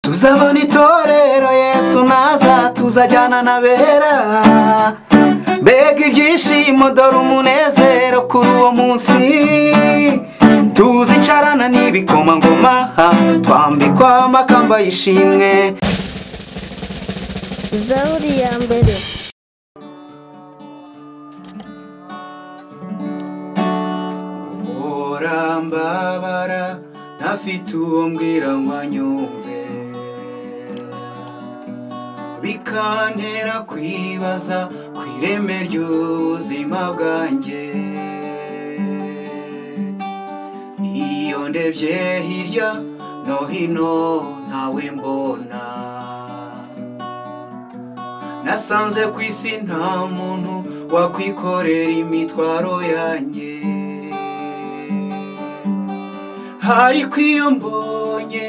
tuzabona itorero Yesu naza tuzajyana n'abera mbega ibyishimo dore umunezero kuri uwo munsi tuzicarana n'ibikomangoma twambikwa amakamba y'ishimwe Zaburi ya mbere Mbabara ntafite uwo mbwira ngo anyumve bikantera kwibaza ku ireme ry'ubuzima bwanjye iyo ndebye hirya no hino ntawe mbona nasanze ku isi nta muntu wakwikorera imitwaro yanjye ariko iyo mbonye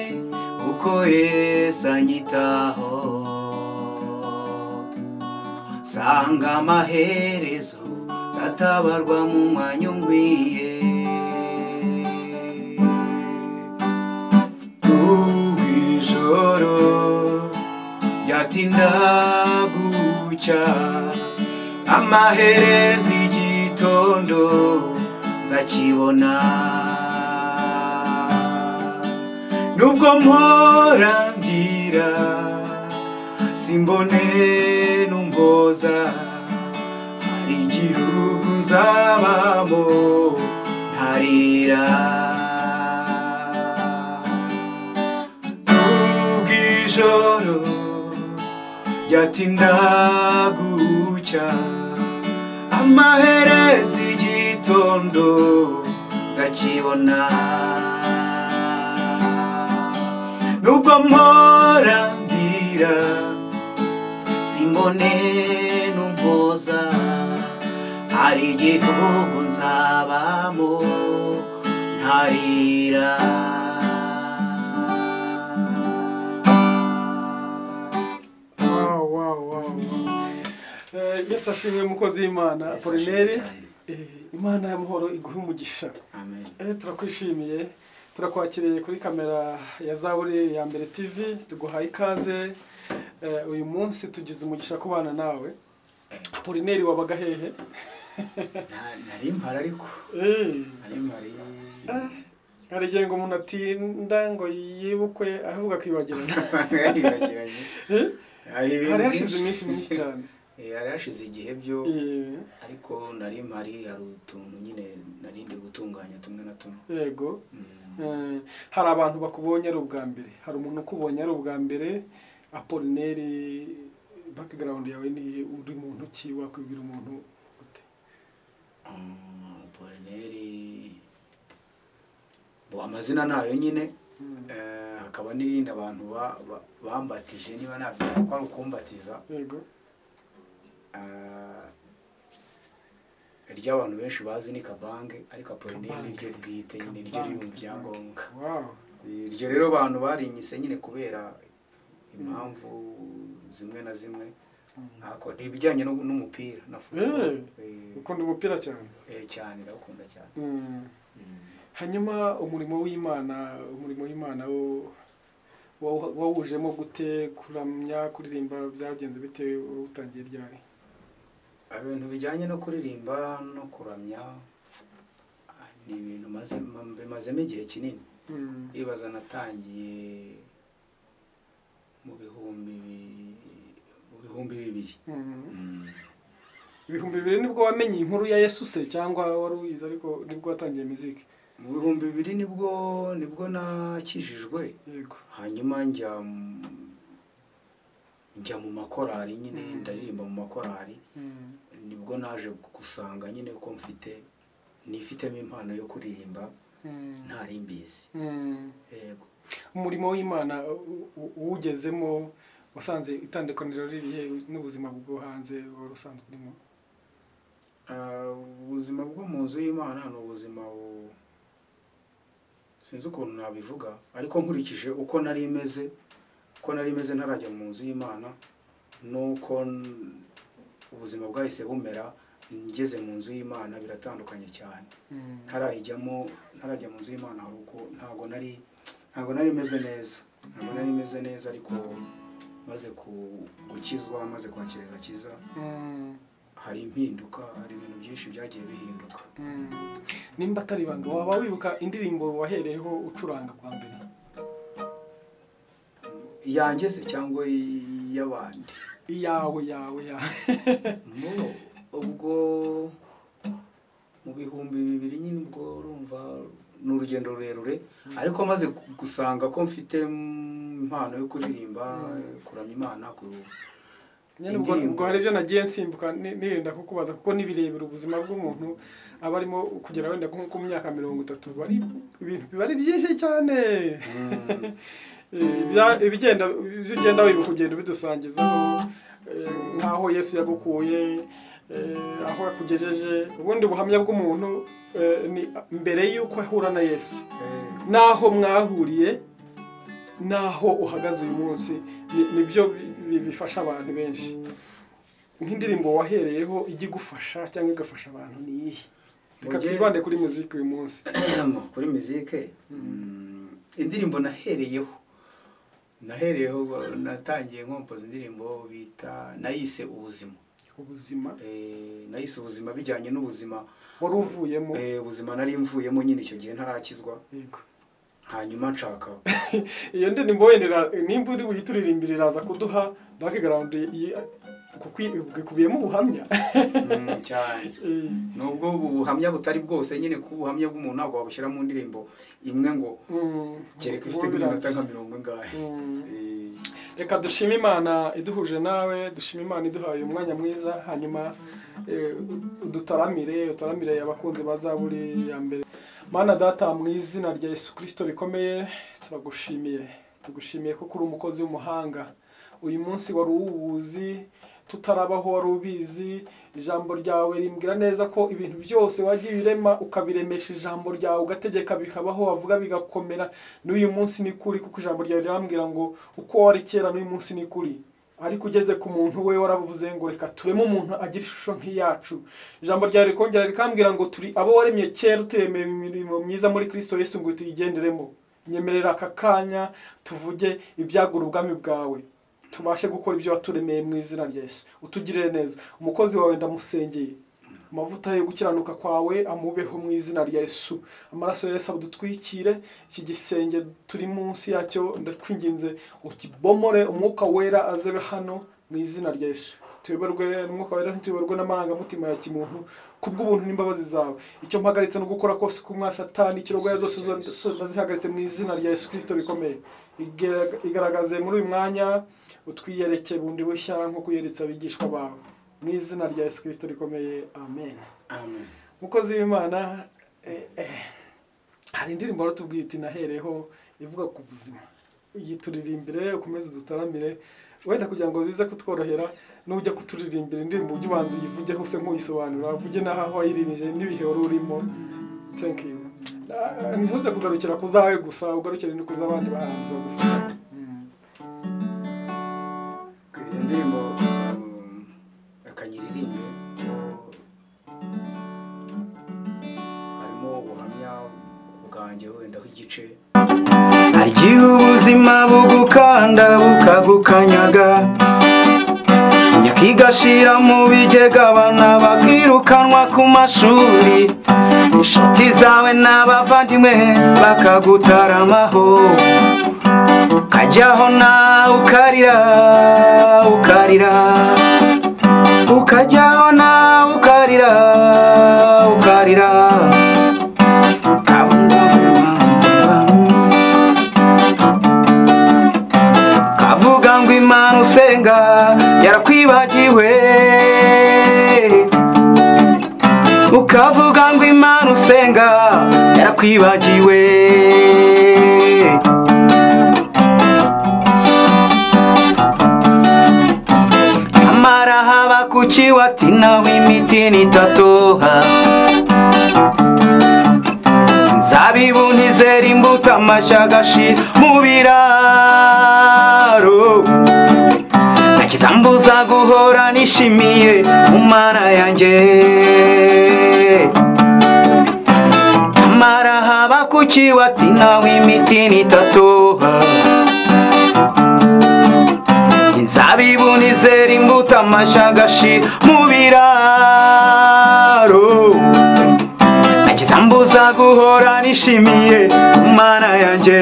uko Yesu anyitaho sanga amaherezo zatabarwa mu mwanya unkwiye ubwijoro ryatinda gucya amaherezo igitondo nzakibona nubwo mpora ndira simbone numboza hari igihugu nzabamo ntarira ubwijoro ryatinda gucya amaherezo igitondo nzakibona nubwo mpora ndira simbone numboza hari igihugu nzabamo ntarira Yesu ashimwe mukozi w'Imana Apollinaire Imana y'amahoro iguhe umugisha. Amen. Turakwishimiye turakwakiriye kuri kamera ya Zaburi ya mbere TV tuguhaye ikaze. Uyu munsi tugize umugisha kubana nawe. Apollinaire wabaga hehe? Nari mpara ariko nari mpari arigiye ngo umuntu atinda ngo yibukwe avuga kwibagirana. Hari hashize iminsi myinshi cyane. Hari hashize igihe byo ariko nari mpari hari utuntu nyine narindi gutunganya tumwe na tumwe. Yego. Hari abantu bakubonye ari ubwa mbere, hari umuntu ukubonye ari ubwa mbere. Apollinaire background yawe ni uri muntu ki wakwibwira umuntu gute? Apollinaire amazina nayo nyine hakaba n'ibindi abantu bambatije niba nabyita ko ari ukumbatiza. Yego. Ry'abantu benshi bazi ni Kabange ariko Apollinaire niryo bwite nyine niryo riri mu byangombwa. Iryo rero abantu barinyise nyine kubera impamvu zimwe na zimwe ako ibijyanye n'umupira na football. Ukunda umupira cyane? Cyane ndakunda cyane. Hanyuma umurimo w'Imana wawujemo gute? Kuramya kuririmba byagenze bite utangiye ryari? Ibintu bijyanye no kuririmba no kuramya ni ibintu mazemo igihe kinini. Ibaza natangiye mu bihumbi 2000. Ibihumbi 2000 nibwo wamenye inkuru ya Yesu se cyangwa wari uyize ariko nibwo watangiye muziki? Mu bihumbi 2000 nibwo nakijijwe. Yego. Hanyuma njya mu makorari nyine ndaririmba mu makorari. Nibwo naje gusanga nyine ko nifitemo impano yo kuririmba ntari mbizi. Yego. Umurimo w'Imana uwugezemo wasanze itandukaniro ririhe n'ubuzima bwo hanze wari usanzwe urimo? Ubuzima bwo mu nzu y'Imana ni ubuzima sinzi ukuntu nabivuga ariko nkurikije uko nari meze ntarajya mu nzu y'Imana nuko ubuzima bwahise bumera ngeze mu nzu y'Imana biratandukanye cyane. Ntarajya mu nzu y'Imana uko ntago nari meze neza. ntabwo nari meze neza ariko maze gukizwa maze kwakira agakiza hari impinduka, hari ibintu byinshi byagiye bihinduka. Nimba atari ibanga waba wibuka indirimbo wahereyeho ucuranga bwa mbere? Iyanjye se cyangwa iy'abandi? Iyawe. Ubwo mu bihumbi 2000 nyine ubwo urumva ni urugendo rurerure, ariko maze gusanga ko mfite impano yo kuririmba, kuramya Imana, ubwo hari ibyo nagiye nsimbuka nirinda kukubaza kuko nibirebera ubuzima bw'umuntu aba arimo kugera wenda nko ku myaka 30 bari ibintu bibari byinshi cyane. Ibigenda wibuka kugenda bidusangizaho nkaho Yesu yagukuye, aho yakugejeje. Ubundi buhamya bw'umuntu ni mbere yuko ahura na Yesu, naho mwahuriye, naho uhagaze uyu munsi, nibyo bifasha abantu benshi. Nk'indirimbo wahereyeho igigufasha cyangwa igafasha abantu ni iyihe? Reka twibande kuri muziki uyu munsi. Kuri muziki indirimbo nahereyeho natangiye nkompoza indirimbo bita nayise ubuzima. Nayise ubuzima bijyanye n'ubuzima wari uvuyemo. Ubuzima nari mvuyemo nyine icyo gihe ntarakizwa. Yego. Hanyuma nshaka iyo ndirimbo wendera nimba uri buyituririmbira iraza kuduha background kubiyemo ubuhamya cyane. Nubwo ubuhamya butari bwose nyine ku buhamya bw'umuntu ntabwo wabushyira mu ndirimbo imwe ngo kereka ifite iminota nka 40. Reka dushime Imana iduhuje nawe, dushime Imana iduhaye umwanya mwiza, hanyuma utaramire abakunzi ba ZABURI ya mbere. Mana Data, mu izina rya Yesu Kristo rikomeye, tugushimiye ko kuri umukozi w'umuhanga. Uyu munsi wari uwuzi tutarabaho, wari ubizi. Ijambo ryawe rimbwira neza ko ibintu byose wagiye birema ukabiremesha ijambo ryawe, ugategeka bikabaho, wavuga bigakomera. N'uyu munsi ni kuri, kuko ijambo ryawe rirambwira ngo uko wari kera n'uyu munsi ni kuri. Ariko ugeze ku muntu we waravuze ngo reka tureme umuntu agira ishusho nk'iyacu. Ijambo ryawe rikongera rikambwira ngo turi abo waremye kera, uturemeye imirimo myiza muri Kristo Yesu ngo tuyigenderemo. Nyemerera aka kanya tuvuge ibyagura ubwami bwawe, tubashe gukora ibyo waturemeye mu izina rya Yesu. Utugirire neza. Umukozi wawe ndamusengeye, amavuta yo gukiranuka kwawe amubeho mu izina rya Yesu. Amaraso ya Yesu adutwikire. Iki gisenge turi munsi yacyo ndakwinginze ukibomore, umwuka wera azebe hano mu izina rya Yesu. Tuyoborwe n'umwuka wera, ntituyoborwe n'amarangamutima ya kimuntu, kubw'ubuntu n'imbabazi zawe. Icyo mpagaritse no gukora kose ku mwa Satani, ikirogoya zose ndazihagaritse mu izina rya Yesu Kristo rikomeye. Igaragaze muri uyu mwanya, utwiyereke bundi bushya nko kuyeretsa abigishwa bawe. Mu izina rya Yesu Kristo rikomeye, amen. Amen. Mukozi w'Imana, hari indirimbo ratubwiye iti nahereho ivuga ku buzima. Yituririmbire, ukomeze dutaramire, wenda kugira ngo bize kutworohera. Nujya kuturirimbira indirimbo ujye ubanza uyivuge hose nk'uyisobanura, uvuge naho wayirinije n'ibihe wari urimo. Thank you. Ntuze kugarukira kuzawe gusa, ugarukire no kuzabandi bahanzi bagufasha. Indirimbo akanyiririmbe harimo ubuhamya bwanjye wenda igice. Igihe ubuzima bugukanda bukagukanyaga, nyakigashira mu bigega, abana bakirukanwa ku mashuri, inshuti zawe n'abavandimwe bakagutaramaho, ukajyaho nawe ukarira, ukajyaho nawe ukarira, kavuga ngo Imana usenga yarakwibagiwe, ukavuga ngo Imana usenga yarakwibagiwe. Amara haba kuki watina w'imiti nitatoha, zabibu ntizera imbuto amashagashi mu biraro, nakizambuza guhora nishimiye mu Mana yanjye. Amara haba kuki watina w'imiti nitatoha, zabibunizera imbuto amashagashi mu biraro nakizambuza guhora nishimiye Mana yanjye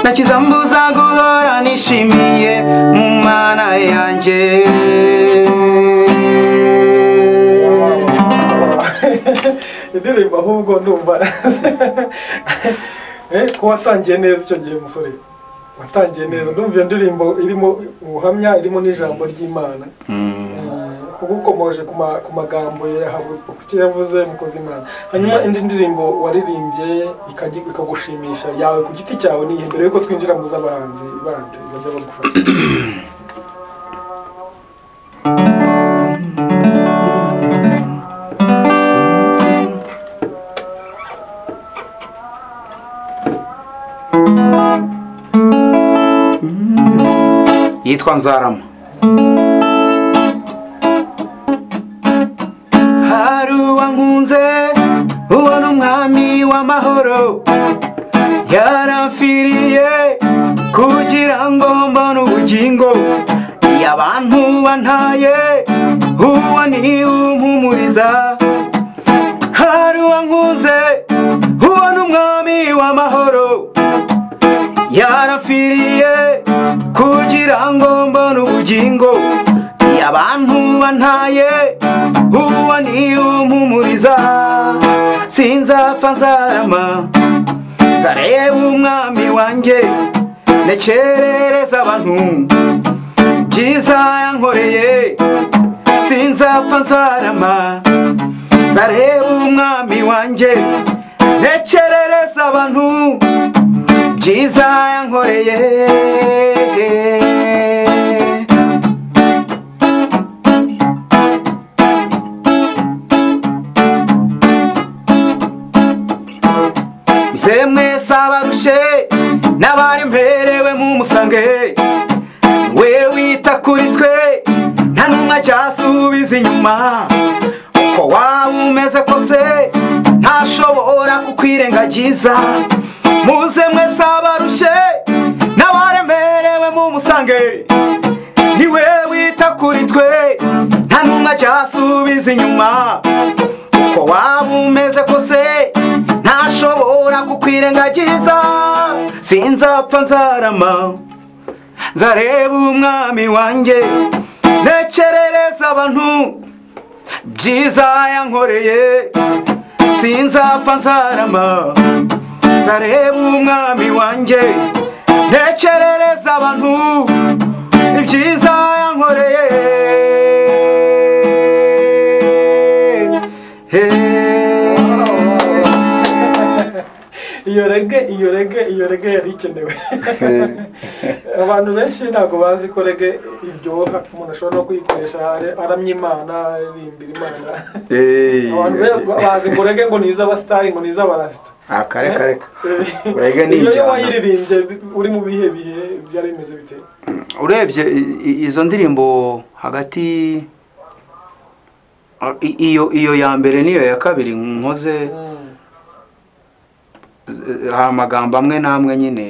nakizambuza guhora nishimiye mu Mana yanjye indirimbo ahubwo ndumva ko watangiye neza icyo gihe musore watangiye neza ndumva iyo ndirimbo irimo ubuhamya irimo n'ijambo ry'Imana kugukomoje ku magambo yahawe kuki yavuze mukozi Imana hanyuma indi ndirimbo waririmbye ikagushimisha yawe ku giti cyawe ni mbere yuko twinjira mu z'abahanzi bandi bajya bagufasha yitwa Nzarama. Hari uwankunze uwo n'umwami w'amahoro yaramfiriye kugira ngo mbone ubugingo iyo abantu bantaye uwo ni umpumuriza. Hari uwankunze uwo n'umwami w'amahoro yaramfiriye kugira ngo mbone ubugingo iyo abantu bantaye uwo ni umpumuriza. Sinzapfa nzarama nzareba umwami wanjye nekerereza abantu byiza yankoreye. Sinzapfa nzarama nzareba umwami wanjye nekerereza abantu byiza yankoreye. Zemwe sabarushe n'abari mperewe mu musange we wita kuri twe nta numwe cyasubiza inyuma. Uko waba umeze kose ntashobora kukwirengagiza. Muze mwese abarushe n'abaremerewe mu musange ni we wita kuri twe nta numwe cyasubiza inyuma. Uko waba umeze kose ntashobora kukwirengagiza. Sinzapfa nzarama nzareba umwami wanjye nekerereza abantu byiza yankoreye. Sinzapfa nzarama nzareba umwami wanjye nekerereza abantu ibyiza yankoreye. iyo rege yari ikenewe. Abantu benshi ntabwo bazi ko rege iryoha umuntu ashobora no kuyikoresha aramya Imana arimbira Imana. Abantu bazi ngo rege ngo niza abasitari ngo niza abarasta. Kare rege ni iyo wayiririmbye uri mu bihe byari bimeze bite? Urebye izo ndirimbo hagati iyo ya mbere niyo ya kabiri nkoze hari amagambo amwe namwe nyine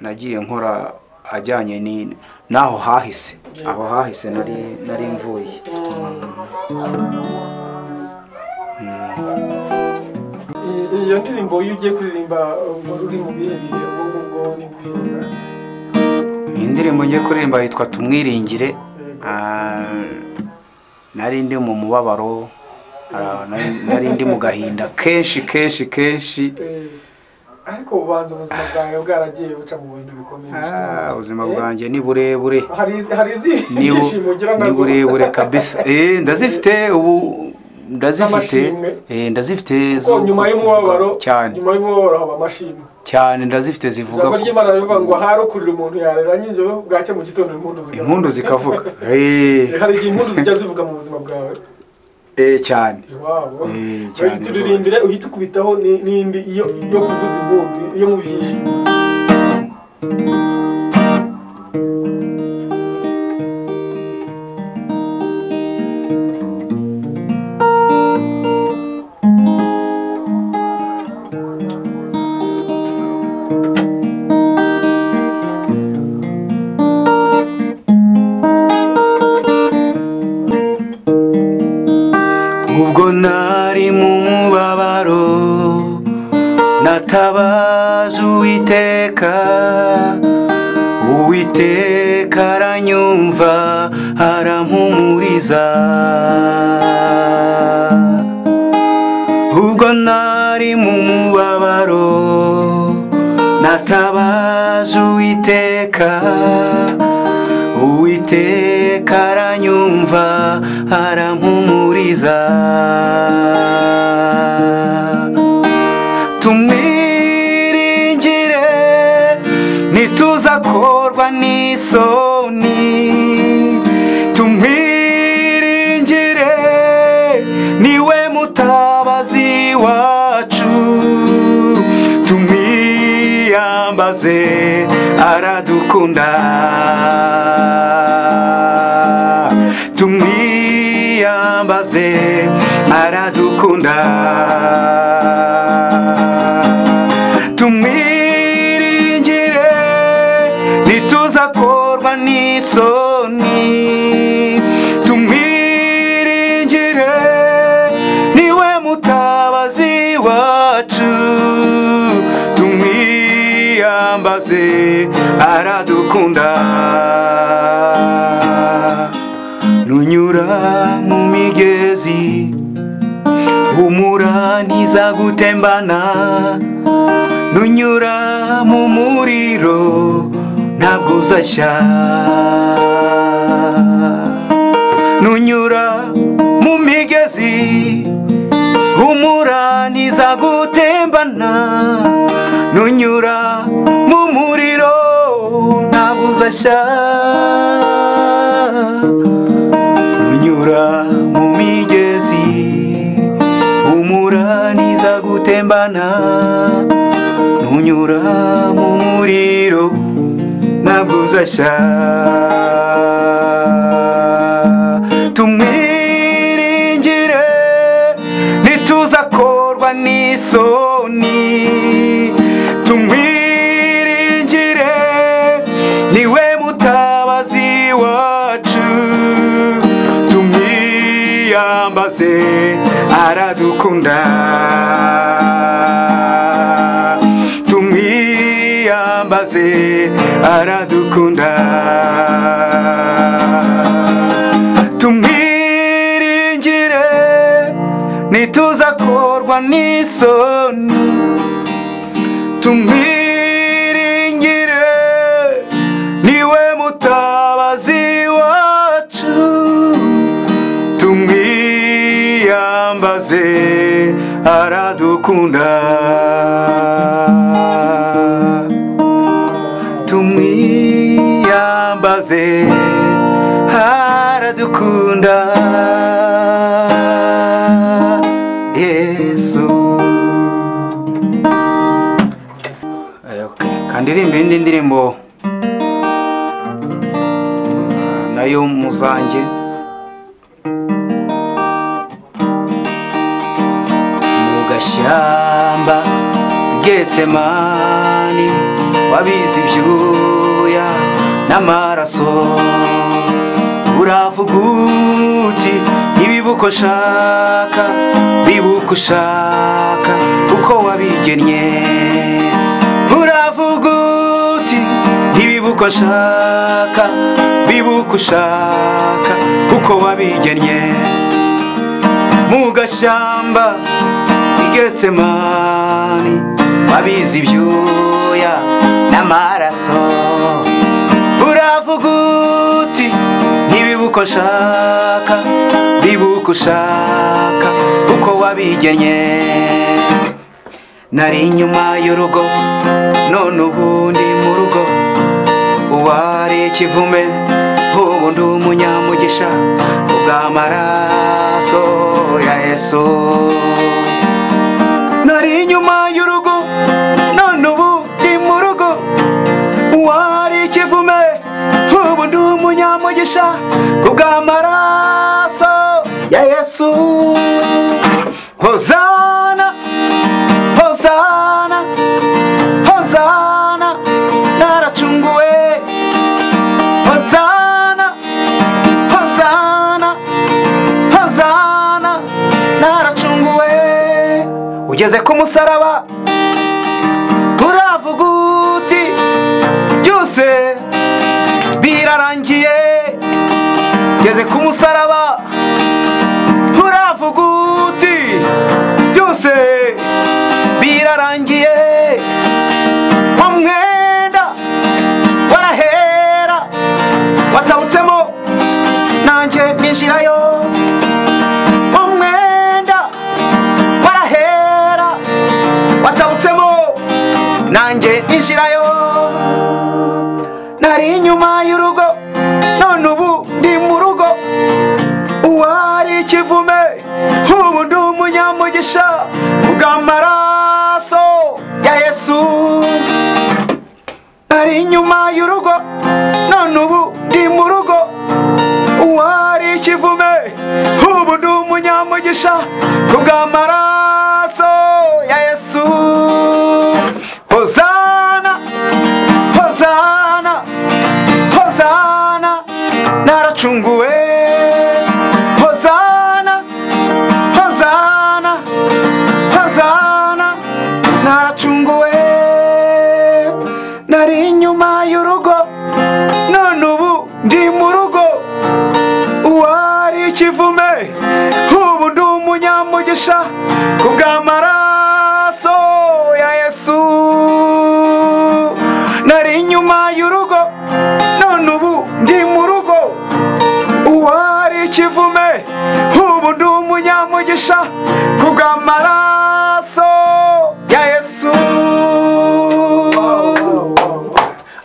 nagiye nkora ajyanye naho hahise. Aho hahise nari mvuye. Iyo ndirimbo iyo ugiye kuririmba uri mu bihe ubwo ni gusiga. Indirimbo ngiye kuririmba yitwa Tumwiringire. Nari ndi mu mubabaro nari ndi mu gahinda kenshi. Ariko ubanza ubuzima bwawe bwaragiye buca mu bintu bikomeye. Ubuzima bwanjye ni burebure. Hari izishimo ugira nazo. Ni burebure kabisa. Ndazifite ubu ndazifite zo nyuma y'umubabaro cyane. Nyuma y'umubabaro haba amashimwe cyane ndazifite zivuga. Ijambo ry'Imana rivuga ngo hari ukurira umuntu yarera nyinjoro bwacye mu gitondo impundu zikavuga. Hari igihe impundu zijya zivuga mu buzima bwawe. Cyane. Cyane. Turirimbire uhita ukubitaho n'indi iyo kuvuza impundu iyo mu byishimo. Uwiteka Uwiteka aranyumva arampumuriza ubwo nari mu mubabaro natabaje Uwiteka Uwiteka aranyumva arampumuriza tumwiringire ntituzakorwa n'isoni tumwiringire niwe mutabazi wacu tumwiyambaze aradukunda tumwiyambaze aradukunda tumwiringire ntituzakorwa n'isoni tumwiringire niwe mutabazi wacu tumwiyambaze aradukunda nunyura mu migezi humura ntizagutembana nunyura mu muriro ntabwo uzashya nunyura mu migezi humura ntizagutembana nunyura mu muriro ntabwo uzashya nunyura mu migezi humura ntizagutembana nunyura mu muriro ntabwo uzashya tumwiringire ntituzakorwa n'isoni tumwiringire niwe mutabazi wacu tumwiyambaze aradukunda tumwiyambaze aradukunda tumwiringire ntituzakorwa n'isoni tumwiringire niwe mutabazi wacu tumwiyambaze aradukunda tumwiyambaze aradukunda Yesu kandirimba indi ndirimbo nayo muzanjye mu gashyamba Getsemani wabize ibyuya n'amaraso uravuga uti ntibibuko nshaka bibuka ushaka uko wabigennye uravuga uti ntibibuko nshaka bibuka ushaka uko wabigennye mu gashyamba Getsemani wabize ibyuya n'amaraso uravuga uti ntibibuko nshaka bibuka ushaka uko wabigennye nari inyuma y'urugo none ubundi mu rugo uwari ikivume ubundi umunyamugisha ubw'amaraso ya Yesu nari inyuma y'urugo none ubundi mu rugo uwari ikivume ubundi umunyamugisha kubw'amaraso ya Yesu Hozana Hozana Hozana naracunguwe Hozana Hozana Hozana naracunguwe ugeze ku musaraba uravuga byose birarangiye, ngeze ku musaraba uravuga uti byose birarangiye, wa mwenda warahera watabutsemo nanjye ninjirayo, wa mwenda warahera watabutsemo nanjye ninjirayo. Nari inyuma y'urugo none ubu ndi mu rugo, uwari ikivume ubu ndi umunyamugisha bw'amaraso ya Yesu. Nari inyuma y'urugo none ubu ndi mu rugo, uwari ikivume ubu ndi umunyamugisha bw'amaraso ya Yesu. Hozana, Hozana, Hozana, naracunguwe. Hozana, Hozana, Hozana, naracunguwe. Nari inyuma y'urugo none ubu ndi mu rugo, uwari ikivume ubu ndi umunyamugisha kubw'amaraso ya Yesu. Nari inyuma y'urugo none ubu ndi mu rugo, uwari ikivume ubu ndi umunyamugisha kubw'amaraso ya Yesu.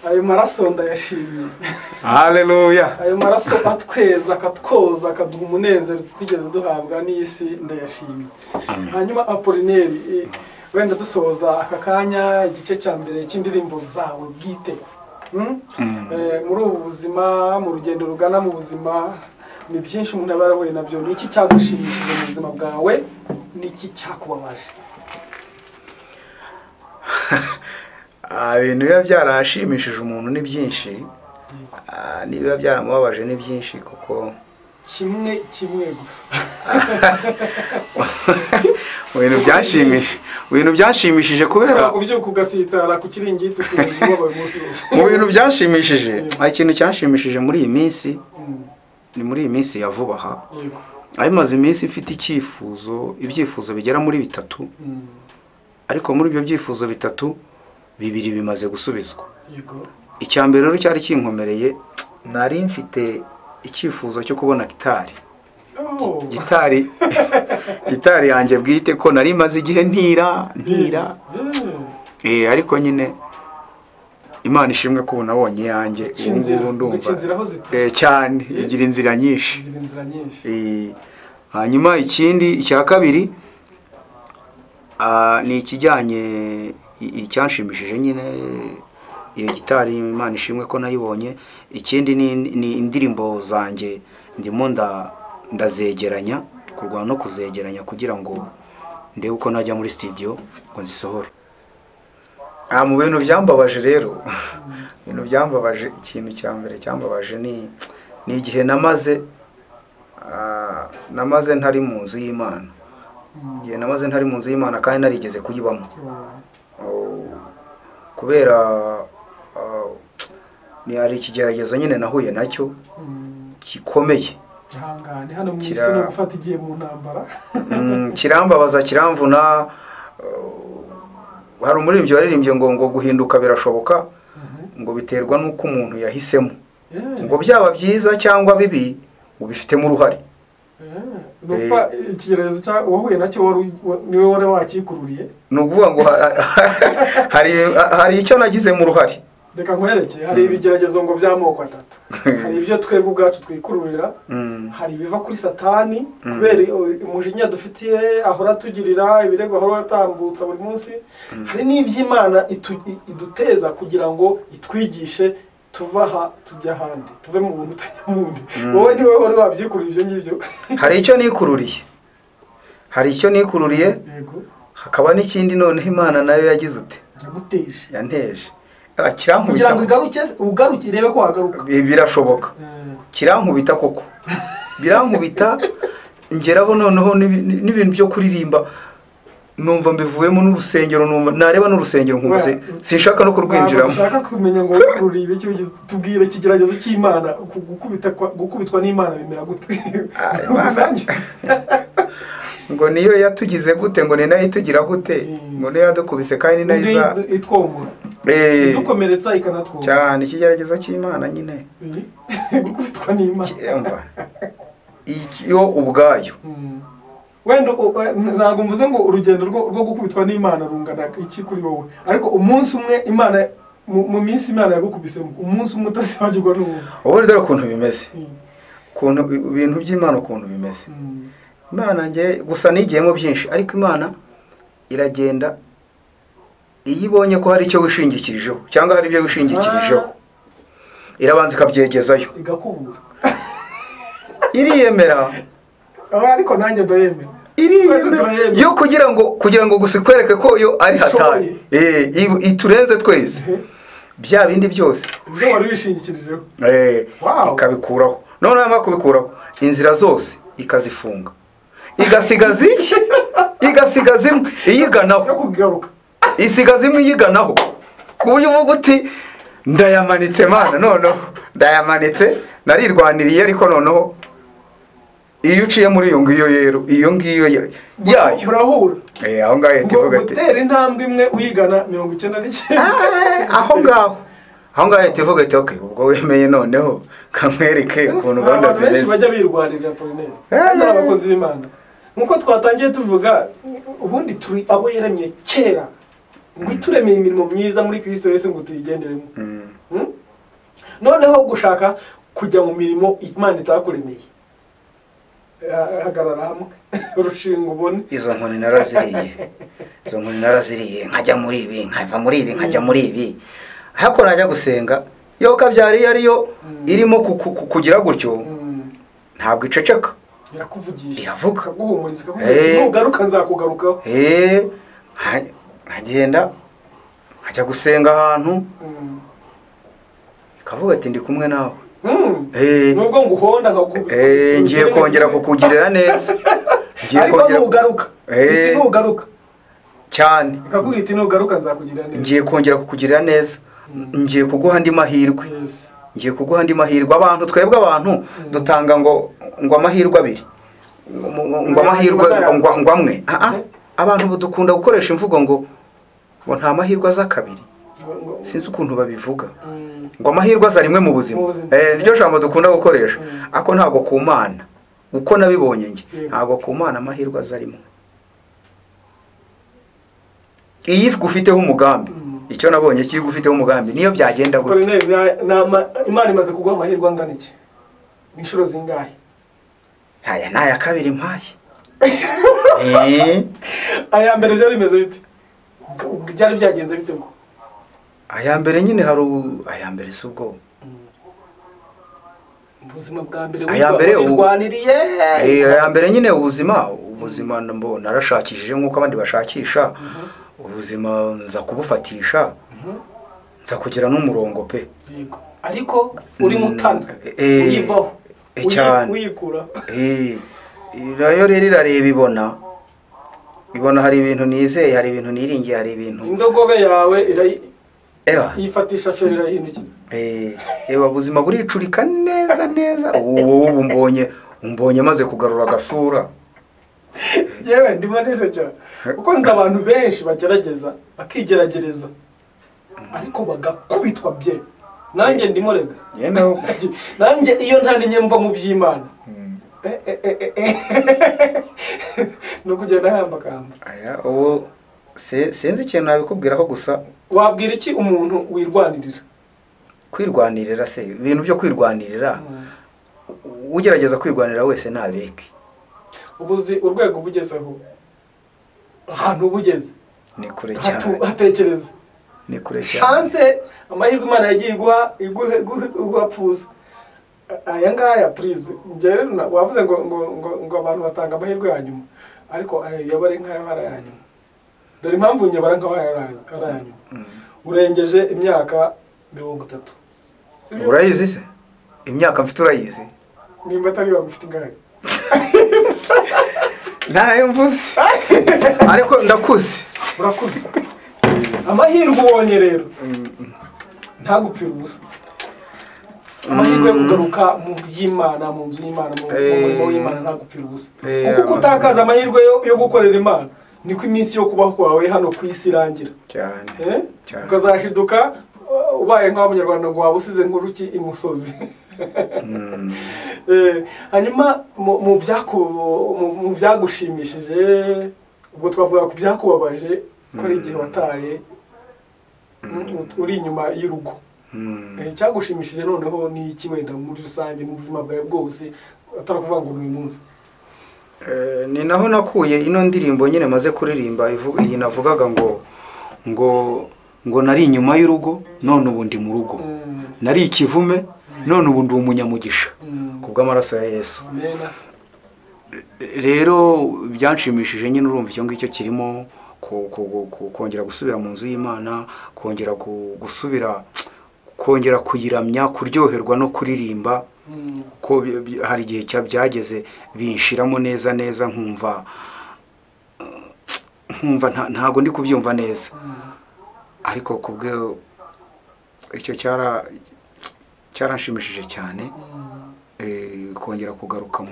Ayo maraso ndayashimye. Haleluya. Ayo maraso atweza, akatwoza, akaduha umunezero tutigeze duhabwa n'isi, ndayashimye. Hanyuma Apollinaire, wenda dusoza aka kanya igice cya mbere cy'indirimbo zawe bwite. Muri ubu buzima, mu rugendo rugana mu buzima, ni byinshi umuntu aba yarahuye nabyo. Ni iki cyagushimishije mu buzima bwawe? Ni iki cyakubabaje? Ibintu biba byarashimishije umuntu ni byinshi, niba byaramubabaje ni byinshi, kuko kimwe gusa. ibintu byashimishije kubera kubyuka ugasitara ku kiringiti ukumva umunsi wose. Mu bintu byashimishije, ikintu cyashimishije muri iyi minsi, ni muri iyi minsi ya vuba aha, ayimaze iminsi ifite ibyifuzo bigera muri 3, ariko muri ibyo byifuzo 3 bibiri bimaze gusubizwa. Icya mbere rero cyari kinkomereye, nari mfite icyifuzo cyo kubona gitari yanjye bwite, ko nari maze igihe ntira ariko nyine Imana ishimwe ko nabonye yanjye ubu ndumva cyane igira inzira nyinshi. Hanyuma ikindi, icya kabiri, ni ikijyanye icyanshimishije nyine iyo gitari, Imana ishimwe ko nayibonye. Ikindi ni indirimbo zanjye ndimo ndazegeranya, kurwana no kuzegeranya kugira ngo ndebe uko najya muri studio ngo nzisohore. Mu bintu byambabaje rero, ikintu cya mbere cyambabaje ni igihe namaze ntari mu nzu y'Imana. Igihe namaze ntari mu nzu y'Imana kandi narigeze kuyibamo, kubera ni ari ikigeragezo nyine nahuye nacyo gikomeye. Hano mu isi no gufata igihe mu ntambara. Kirambabaza, kiramvuna. Hari umuririmbyi waririmbye ngo guhinduka birashoboka, ngo biterwa n'uko umuntu yahisemo, ngo byaba byiza cyangwa bibi ubifitemo uruhare. Nufa ikigeragezo cya wahuye nacyo niwe wari wakikururiye. Ni ukuvuga ngo hari icyo nagize mu ruhare. Reka nkwereke, hari ibigeragezo ngo by'amoko 3. Hari ibyo twebwe ubwacu twikururira, hari ibiva kuri Satani kubera umujinya dufitiye ahora tugirira, ibirego ahora atambutsa buri munsi. Hari n'iby'Imana iduteza kugira ngo itwigishe tuvaha tujya ahandi, tuve mu buntu tujya mu bundi. Wowe niwe wari wabyikururiye ibyo ngibyo. Hari icyo nikururiye, hakaba n'ikindi noneho Imana nayo yagize ute, yanteje. Kugira ngo ugaruke irebe ko wagaruka. Birashoboka. Kirankubita koko. Birankubita ngeraho noneho n'ibintu byo kuririmba numva mbivuyemo n'urusengero, numva nareba n'urusengero nkumva sinshaka no kurwinjiramo. Ushaka kumenya ngo ruribe icyo tubwire ikigeragezo cy'Imana, gukubitwa n'Imana bimera gute? Ngo niyo yatugize gute, ngo ni nayo itugira gute, ngo niyo yadukubise kandi nayo iza itwomora, dukomeretsa ikanatwomora cyane. Ikigeragezo cy'Imana nyine gukubitwa n'Imana iyo ubwayo. Wenda nzago mvuze ngo urugendo rwo gukubitwa n'Imana rungana iki kuri wowe, ariko umunsi umwe Imana mu minsi Imana yagukubisemo, umunsi umwe utasibagirwa n'uwo. Ubu rero ukuntu bimeze, ukuntu ibintu by'Imana ukuntu bimeze. Imana nge gusa nigiyemo byinshi, ariko Imana iragenda iyo ibonye ko hari icyo wishingikirijeho cyangwa hari ibyo wishingikirijeho, irabanza ikabyegezayo igakubura, iriyemera. Ariko nanjye ndayemera, yo kugira ngo gusa kwereke ko yo ari hatari, iturenze twese bya bindi byose ibyo wari wishingikirijeho, ikabikuraho. None yamara kubikuraho, inzira zose ikazifunga, igasigaza imwe iyiganaho, isigaza imwe iyiganaho, ku buryo uvuga uti ndayamanitse Mana, noneho ndayamanitse, narirwaniriye, ariko noneho iyo uciye muri iyo ngiyo rero, iyo ngiyo yayo murahura, aho ngaho itivuga ati gutera intambwe imwe uyigana 99. aho ngaho itivuga ati okay, ubwo wemeye noneho kamwereke ukuntu gahunda zimeze. Benshi bajya birwanirira Apollinaire, abakozi b'Imana, nkuko twatangiye tuvuga, ubundi turi abo yaremye kera ngo ituremeye imirimo myiza muri Kristo Yesu ngo tuyigenderemo. Noneho gushaka kujya mu mirimo Imana itakuremeye, hagarara hamwe urushinga ubone. Izo nkoni naraziriye, nkajya muri ibi, nkava muri ibi, nkajya muri ibi. Hako najya gusenga, yo kabyari ariyo irimo kugira gutyo, ntabwo iceceka, irakuvugisha, iravuga, guhumuriza, nugaruka nzakugarukaho. Nkagenda nkajya gusenga ahantu, ikavuga ati ndi kumwe nawe. Nubwo nguhonda ngiye kongera kukugirira neza, ariko nugaruka cyane, ikavuga iti nugaruka nzakugirira neza, ngiye kongera kukugirira neza, ngiye kuguha andi mahirwe, ngiye kuguha andi mahirwe. Abantu twebwe abantu dutanga ngo amahirwe abiri, ngo amahirwe ngo amwe. Abantu dukunda gukoresha imvugo ngo nta mahirwe aza kabiri, sinzi ukuntu babivuga, ngo amahirwe aza rimwe mu buzima. Niryo jambo dukunda gukoresha, ako ntago ku Mana, uko nabibonye nge, ntago ku Mana amahirwe aza rimwe. Iyo gufiteho umugambi, icyo nabonye kiyo gufiteho umugambi, niyo byagenda gute. Imana imaze kuguha amahirwe angana iki? Inshuro zingahe? Naya kabiri mpaye. Aya mbere byari bimeze bite? Byari byagenze bite ngo? Aya mbere nyine hari aya mbere subwo. Ubuzima bwa mbere wirwaniriye. Aya mbere nyine ubuzima mbo narashakishije nkuko abandi bashakisha. Ubuzima nza kubufatisha, nza kugira n'umurongo pe. Yego. Ariko uri mutana, uyivaho, uyikura. Nayo rero irareba ibona hari ibintu nizeye, hari ibintu niringiye, hari ibintu. Indogobe yawe yifatisha feri irahindukira. Ubuzima buricurika neza. Ubu mbonye maze kugarura agasura. Yewe ndimo neza cyane, uko nzi abantu benshi bagerageza bakigeragereza, ariko bagakubitwa bye. Nanjye ndimo rega, nanjye iyo ntaninye mva mu by'Imana, no kugenda hambakamba. Ubu sinzi ikintu nabikubwiraho gusa. Wabwira iki umuntu wirwanirira? Kwirwanirira se, ibintu byo kwirwanirira, ugerageza kwirwanirira wese ntabireke. Ubuzi urwego bugezeho, ahantu bugeze ni kure cyane, hatekereza ni kure cyane. Chance amahirwe Imana yagiye iguhapfuza. Aya ngaya please, ngere wavuze ngo abantu batanga amahirwe yanyuma, ariko yabare nkayo harayanyuma. Dore impamvu nyabara nkaho harayanyuma. Urengeje imyaka 30. Urayizi se? Imyaka mfite urayizi? Nimba atari bamufite ingahe? ntayo mvuze ariko ndakuze. urakuze amahirwe ubonye rero ntagupfira ubusa. Amahirwe yo kugaruka mu by'Imana, mu nzu y'Imana, mu murimo w'Imana ntagupfira ubusa. Kuko utakaza amahirwe yo gukorera Imana niko iminsi yo kubaho kwawe hano ku isi irangira cyane. ukazashiduka ubaye nk'abanyarwanda ngo waba usize nk'uruki imusozi. Hanyuma mu byagushimishije ubwo twavuga ku byakubabaje ko ari igihe wataye uri inyuma y'urugo. Cyagushimishije noneho ni iki wenda muri rusange mu buzima bwawe bwose atari kuvuga ngo uyu munsi? Ni naho nakuye ino ndirimbo nyine maze kuririmba iyi navugaga ngo nari inyuma y'urugo none ubu ndi mu rugo, nari ikivume none ubu ndi umunyamugisha kubw'amaraso ya Yesu. Rero byanshimishije nyine urumva icyo ngicyo kirimo kongera gusubira mu nzu y'Imana, kongera kuyiramya, kuryoherwa no kuririmba ko hari igihe byageze binshiramo neza nkumva ntago ndi kubyumva neza, ariko kubwe icyo cyaranshimishije cyane. Kongera kugaruka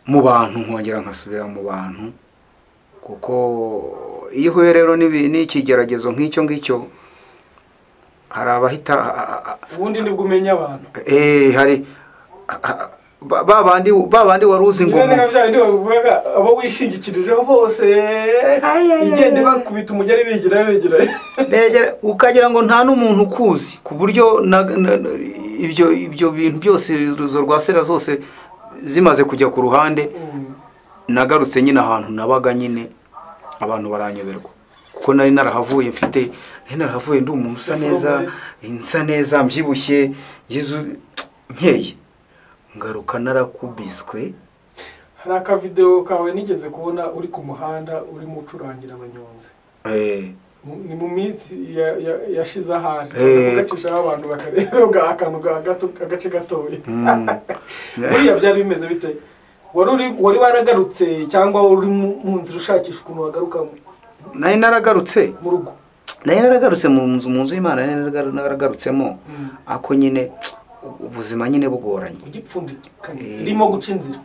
mu bantu, nkongera nkasubira mu bantu, kuko iyo uhuye rero n'ikigeragezo nk'icyo ngicyo hari abahita ubundi nibwo umenya abantu. Hari babandi waruzi ngo abo wishingikirijeho bose igende bakubita umugeri bigira ukagira ngo nta n'umuntu ukuzi, ku buryo ibyo bintu byose izo rwasera zose zimaze kujya ku ruhande, nagarutse nyine ahantu nabaga nyine abantu baranyoberwa, kuko nari narahavuye ndi umuntu usa neza mbyibushye nkeye, ngaruka narakubiswe. Hari akavideo kawe nigeze kubona uri ku muhanda urimo ucurangira abanyonzi. Ni mu minsi yashize ahandi kugacishaho abantu bakareba akantu agace gatoya. Buriya byari bimeze bite? Wari waragarutse cyangwa uri mu nzira ushakisha ukuntu wagarukamo? Nari naragarutse mu rugo. Nari naragarutse mu nzu y'Imana, naragarutsemo ako nyine ubuzima nyine bugoranye. Ugipfundikanye irimo guca inzira.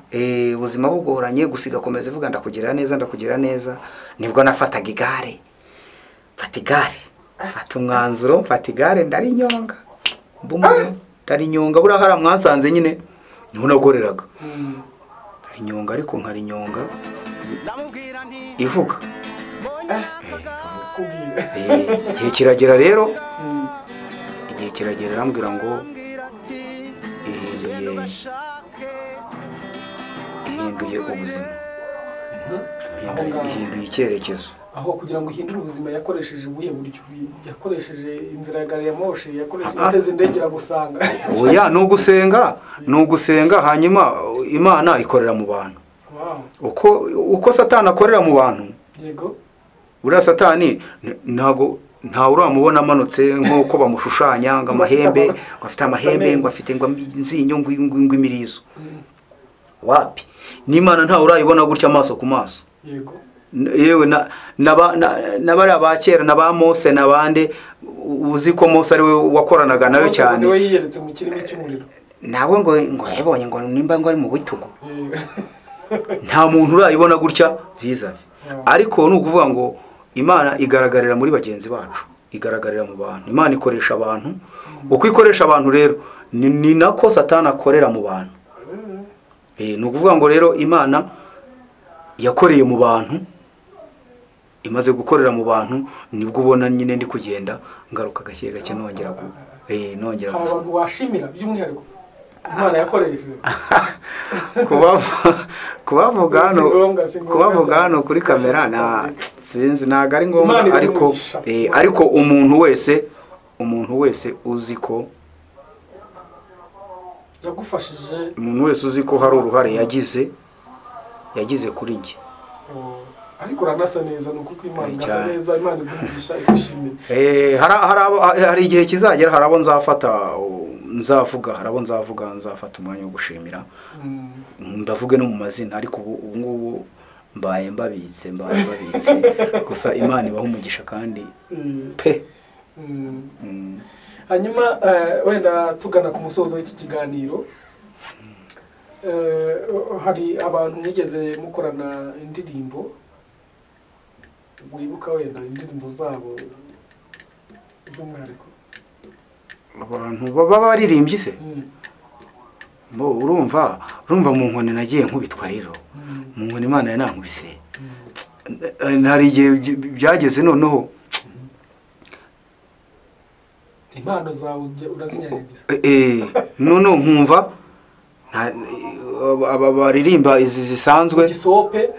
Ubuzima bugoranye, gusiga komeza ivuga ndakugira neza, nibwo nafataga igare. Fata umwanzuro, mfata igare ndarinyonga. Ndarinyonga, buriya hari mwansanze nyine niho nakoreraga. Ndarinyonga, ariko nkarinyonga ivuga. Igihe kiragera rero, arambwira ngo ihinduye ubuzima, ihinduye icyerekezo. Aho kugira ngo ihindure ubuzima yakoresheje ubuhe buryo? Yakoresheje inzira ya gari ya moshi, yakoresheje indege gusanga. Oya, ni ugusenga hanyuma Imana ikorera mu bantu. Uko Satani akorera mu bantu, yego, buriya Satani ntawe uramubona amanutse nk'uko bamushushanya ngo amahembe, afite amahembe, ngo afite ngo inzinyo, ngo imirizo. Wapi, n'Imana ntawe urayibona gutya amaso ku maso. Yego, yewe nabari abakera na ba Mose nabande, uzi ko Mose ari we wakoranaga nayo cyane. Niwe yiyeretse mu kirimi cy'umuriro. Nawe ngo yabonye ngo nimba ngo ari mu bitugu. Nta muntu urayibona gutya viza. Ariko ni ukuvuga ngo Imana igaragarira muri bagenzi bacu, igaragarira mu bantu. Imana ikoresha abantu, uko ikoresha abantu rero ni nako Satani akorera mu bantu. Ni ukuvuga ngo rero Imana yakoreye mu bantu, imaze gukorera mu bantu, nibwo ubona nyine ndi kugenda ngaruka gake nongera nongera abantu washimira by'umwihariko Imana yakoresheje kubavuga hano kuri kamera sinzi ntago ari ngombwa, ariko umuntu wese uzi ko yagufashije, umuntu wese uzi ko hari uruhare yagize kuri njye. Ariko uranasa neza, nuko Imana igasa neza, Imana igugisha ikishimira. Hari igihe kizagera, hari abo nzafata umwanya wo gushimira, ndavuge no mu mazina, ariko ubu ngubu mbaye mbabitse gusa Imana ibaha umugisha kandi pe. Hanyuma wenda tugana ku musozo w'iki kiganiro, hari abantu mwigeze mukorana indirimbo wibuka wenda indirimbo zabo by'umwihariko? Abantu baba baririmbye se? Bo urumva mu nkoni nagiye nkubitwa rero. Mu nkoni Imana yanankubise. Hari igihe byageze noneho impano zawe urazinyanyagiza. Noneho nkumva aba baririmba izi zisanzwe gisope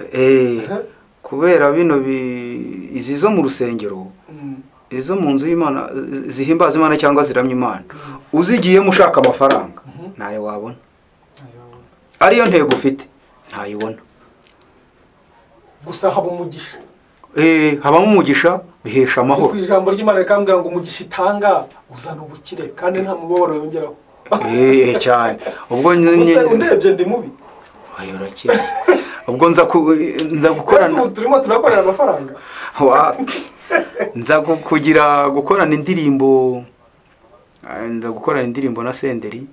kubera bino izi zo mu rusengero, izo mu nzu y'Imana zihimbaza Imana cyangwa ziramya Imana, uzigiyemo ushaka amafaranga nayo wabona, ariyo ntego ufite ntayibona. Gusa haba umugisha. Habamo umugisha, bihesha amahoro. Ku ijambo ry'Imana rikambwira ngo umugisha itanga uzana ubukire kandi nta mubabaro yongeraho. Cyane. Ubwo ndebye ndi mubi. Ayo rakeye. Ubwo nza gukorana. Turimo turakorera amafaranga. Nza gukorana indirimbo. Nza gukorana indirimbo na Senderi.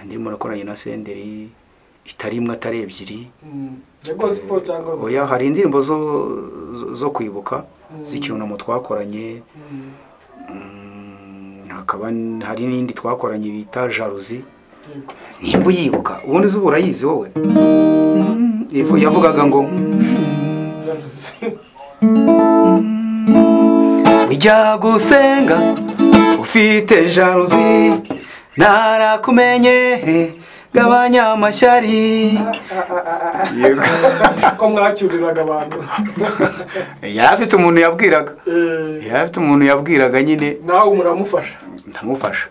Ndimo nakoranye na Senderi itari imwe atari ebyiri. Gospel cyangwa oya, hari indirimbo zo kwibuka z'icyunamo twakoranye. Hakaba hari n'indi twakoranye bita Jalousie. Nimba uyibuka ubundi zuba urayizi wowe? Yavugaga ngo ujya gusenga ufite jalousie, narakumenye gabanya amashyari. Ko mwacyuriraga abantu. Yafite umuntu yabwiraga nyine, nawe muramufasha. Ndamufasha.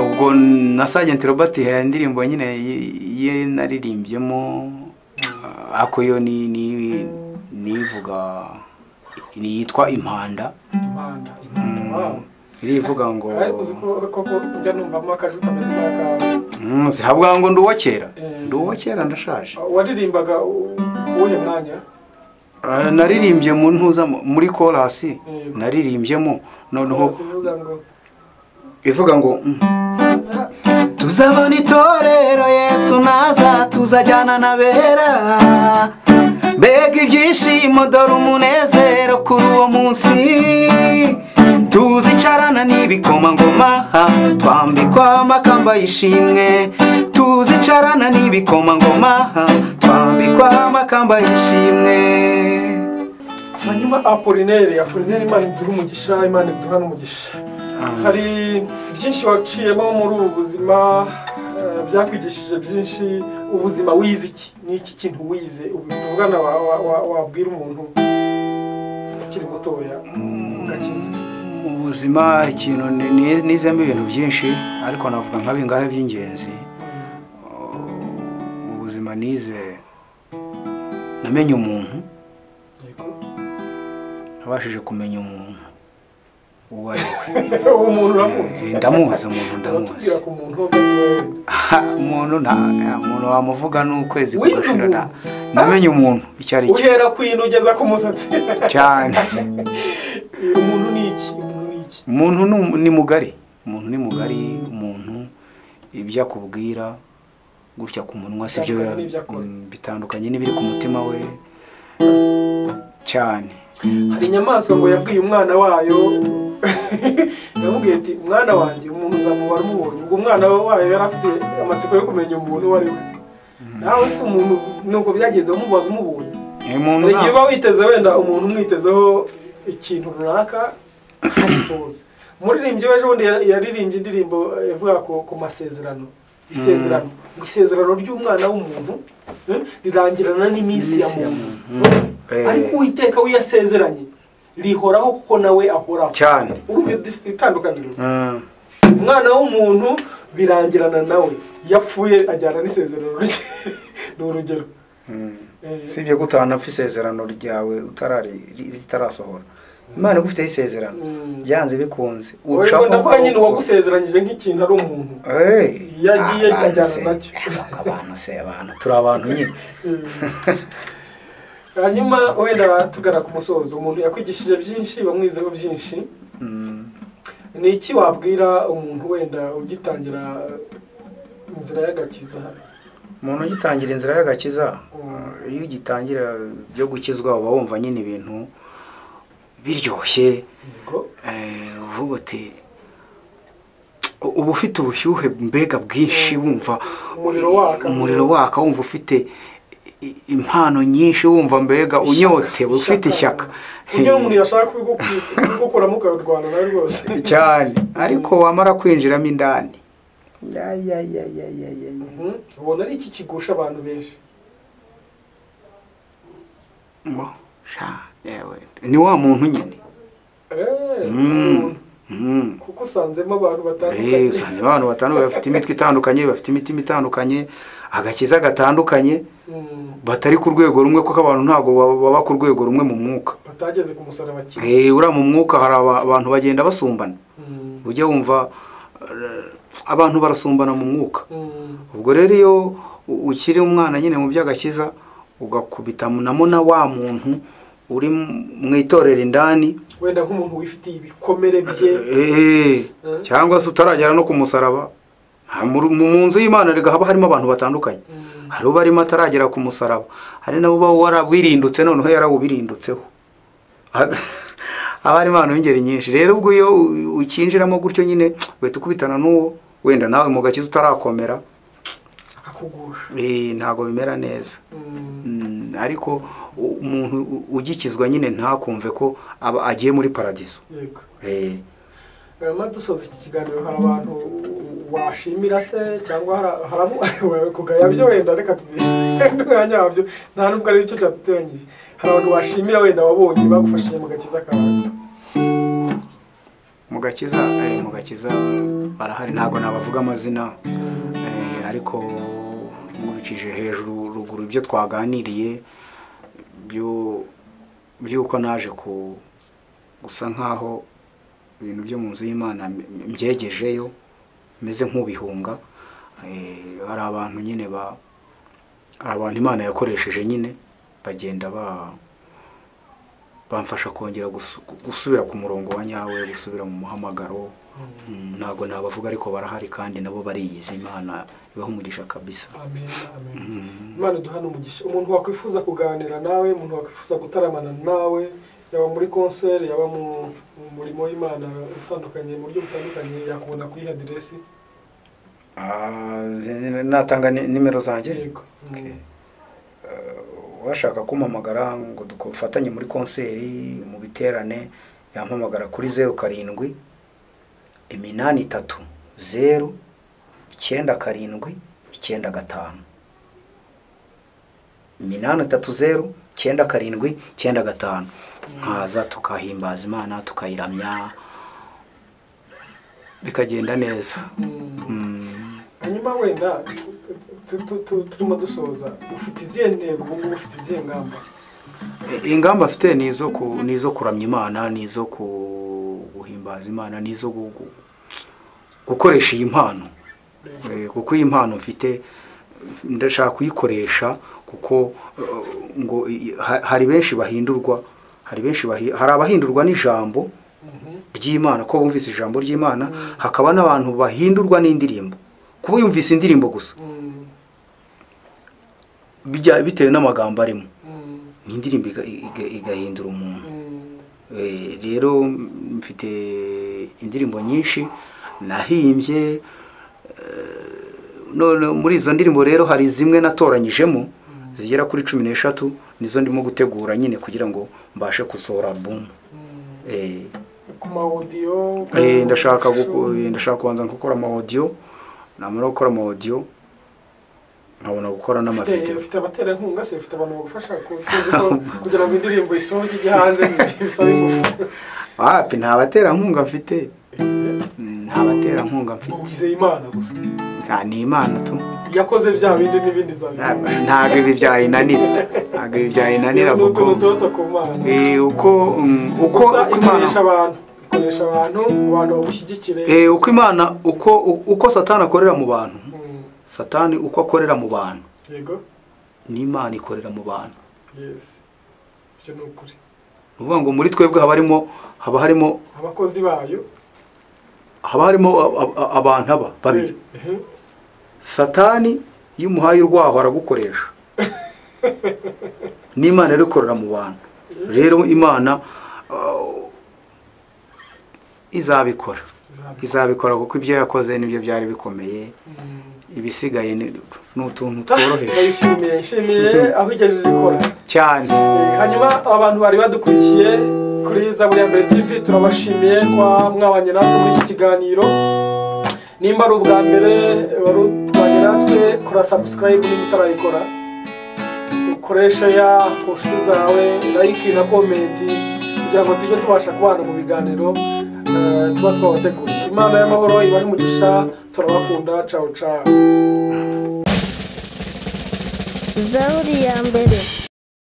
Ubwo na Sergeant Robert indirimbo nyine ye naririmbyemo, ako yo nivuga yitwa Impanda. Irivuga ngo njya numvamo akazi kameze nk'akawe. Zihabwa ngo nduwa kera ndashaje. Waririmbaga uwuhe mwanya? Naririmbye mu ntuza muri chorus, naririmbyemo noneho ivuga ngo tuzabona itorero Yesu naza, tuzajyana n'abera, mbega ibyishimo dore umunezero kuri uwo munsi, tuzicarana n'ibikomangoma twambikwa amakamba y'ishimwe, tuzicarana n'ibikomangoma twambikwa amakamba y'ishimwe. Hanyuma Apollinaire Imana iduha umugisha, Imana iduha n'umugisha. Hari byinshi waciyemo muri ubu buzima, byakwigishije byinshi. Ubuzima wize iki? Ni iki kintu wize ubu tuvugana wabwira umuntu ukiri mutoya ugakiza? Ubuzima ikintu nizemo ibintu byinshi, ariko navuga nka bingahe by'ingenzi. Ubuzima nize, namenye umuntu, nabashije kumenya umuntu uwo ari we. Umuntu uramuzi? Ndamuzi umuntu wamuvuga n'ukwezi kugashira. Namenye umuntu icyo ari cyo, uhera kwino ugeza ku musatsi cyane. Umuntu ni iki? Umuntu ni mugari. Umuntu ibyo akubwira gutya ku munwa sibyo bitandukanye n'ibiri ku mutima we cyane. Hari inyamaswa ngo yabwiye umwana wayo, yamubwiye ati mwana wanjye umuntu uzamubara umubonye. Ubwo umwana wayo yari afite amatsiko yo kumenya umuntu uwo ari we. Nawe se umuntu nuko byagenze umubaza umubonye. Igihe uba witeze wenda umuntu umwitezeho ikintu runaka arisoza. Umuririmbyi w'ejo bundi yaririmbye indirimbo ivuga ku masezerano. Isezerano ry'umwana w'umuntu rirangirana n'iminsi ya muntu, ariko Uwiteka wiyasezeranye rihoraho kuko nawe ahoraho cyane. Urumva itandukaniro? Umwana w'umuntu birangirana nawe, yapfuye ajyana n'isezerano rye. Ni urugero. Sibyo gutana afite isezerano ryawe ritarasohora. Imana igufiteho isezerano byanze bikunze ucaho ndavuga nyine uwagusezeranyije nk'ikintu ari umuntu yagiye ajyana nacyo abantu turi abantu nyine. hanyuma wenda tugana ku musozo, umuntu yakwigishije byinshi wamwizeho byinshi, ni iki wabwira umuntu wenda ugitangira inzira y'agakiza? Umuntu ugitangira inzira y'agakiza, iyo ugitangira byo gukizwa uba wumva nyine ibintu biryoshye, uvuga uti uba ufite ubushyuhe mbega bwinshi, wumva umuriro waka, wumva ufite impano nyinshi, wumva mbega unyotewe, ufite ishyaka. Kugira umuntu yashaka kugukuramo ukarwana nawe rwose cyane, ariko wamara kwinjiramo indani ubona ari iki kigusha abantu benshi? ni wa muntu nyine. Kuko usanzemo abantu batandukanye. Usanzemo abantu batandukanye, bafite imitwe itandukanye, bafite imitima itandukanye, agakiza gatandukanye, batari ku rwego rumwe, kuko abantu ntabwo baba ku rwego rumwe mu mwuka, batageze ku musaraba kimwe. Uriya mu mwuka hari abantu bagenda basumbana, ujya wumva abantu barasumbana mu mwuka. Ubwo rero iyo ukiri umwana nyine mu by'agakiza, ugakubitanamo na wa muntu uri mu itorero indani, wenda nk'umuntu wifitiye ibikomere bye, cyangwa se utaragera no ku musaraba. Mu nzu y'Imana rega haba harimo abantu batandukanye, hari ubarimo ataragera ku musaraba, hari nabo uba warawirindutse noneho yarawubirindutseho, haba harimo abantu b'ingeri nyinshi. Rero ubwo iyo ukinjiramo gutyo nyine wahita ukubitana n'uwo wenda nawe mu gakiza utarakomera, akakugusha, ntabwo bimera neza. Ariko umuntu ugikizwa nyine ntakumve ko aba agiye muri paradizo. Yego. Dusoza iki kiganiro, hari abantu washimira se cyangwa kugaya byo wenda reka tubwanya wabyo, nta nubwo ari cyo cyateranyije. Hari abantu washimira wenda wabonye bagufashije mu gakiza kawe? Mu gakiza barahari, ntabwo nabavuga amazina, ariko nkurikije hejuru ruguru ibyo twaganiriye by'uko naje gusa nkaho ibintu byo mu nzu y'Imana mbyegejeyo, meze nk'ubihunga. Hari abantu nyine hari abantu Imana yakoresheje nyine bagenda bamfasha kongera gusubira ku murongo wa nyawe, gusubira mu muhamagaro. Ntabwo nabavuga, ariko barahari kandi nabo bariyizi. Imana ibahe umugisha kabisa. Amen. Imana duhana umugisha. Umuntu wakwifuza kuganira nawe, umuntu wakwifuza gutaramana nawe, yaba muri concert, yaba mu murimo w'Imana utandukanye, mu buryo butandukanye, yakubona kuri address? Natanga nimero zanjye. Yego. Washaka kumpamagara ngo dufatanye muri concert, mu biterane, yampamagara kuri 07 83 0 97 95 83 0 97 95. Nkaza tukahimbaza Imana, tukayiramya, bikagenda neza. Hanyuma wenda turimo dusoza, ufite izihe ntego ubu, ufite izihe ngamba? Ingamba afite nizo kuramya Imana, nizo guhimbaza Imana, nizo gukoresha iyi mpano. Kuko iyi mpano mfite ndashaka kuyikoresha, kuko ngo hari benshi bahindurwa, hari abahindurwa n'ijambo ry'Imana, ko bumvise ijambo ry'Imana, hakaba n'abantu bahindurwa n'indirimbo, kuba yumvise indirimbo gusa bitewe n'amagambo arimo, n'indirimbo igahindura umuntu. Rero mfite indirimbo nyinshi nahimbye, none muri izo ndirimbo rero hari zimwe natoranyijemo zigera kuri 13, nizo ndimo gutegura nyine kugira ngo mbashe gusohora album. Ku audio ndashaka kubanza gukora ama audio, namara gukora ama audio nkabona gukora n'amavideo. Ufite abatera inkunga se? Ufite abantu bagufasha kugira ngo indirimbo isohoke ijye hanze bisaba ingufu? Nta batera inkunga mfite. nta baterankunga mfite. Wizeye Imana gusa. Ni Imana tu. Yakoze bya bindi n'ibindi zabyo. Ntabwo ibi byayinanira. Ntabwo ibi byayinanira kuko uko ikoresha abantu bagushyigikire. Uko Imana uko Satani akorera mu bantu. Satani uko akorera mu bantu. Yego. Ni Imana ikorera mu bantu. Yes. Byo nukuri. Uvuga ngo muri twebwe haba harimo abakozi bayo. Haba harimo abantu babiri. Satani iyo umuhaye urwaho aragukoresha. Ni Imana rero ikorera mu bantu. Rero Imana izabikora kuko ibyo yakoze nibyo byari bikomeye. Ibisigaye ni utuntu tworoheje. Nshimiye aho igejeje ikora cyane. Hanyuma abantu bari badukurikiye kuri Zaburi ya Mbere TV turabashimiye kwa mwabanye natwe muri iki kiganiro. Nimba ari ubwa mbere warubanye natwe kora subscribe niba utarayikora. Ukoresha ya ku nshuti zawe, like na comment kugira ngo tujye tubasha kubana mu biganiro tuba twabateguriye. Imana y'amahoro ibahe umugisha, turabakunda. Ciao ciao. Zaburi ya Mbere.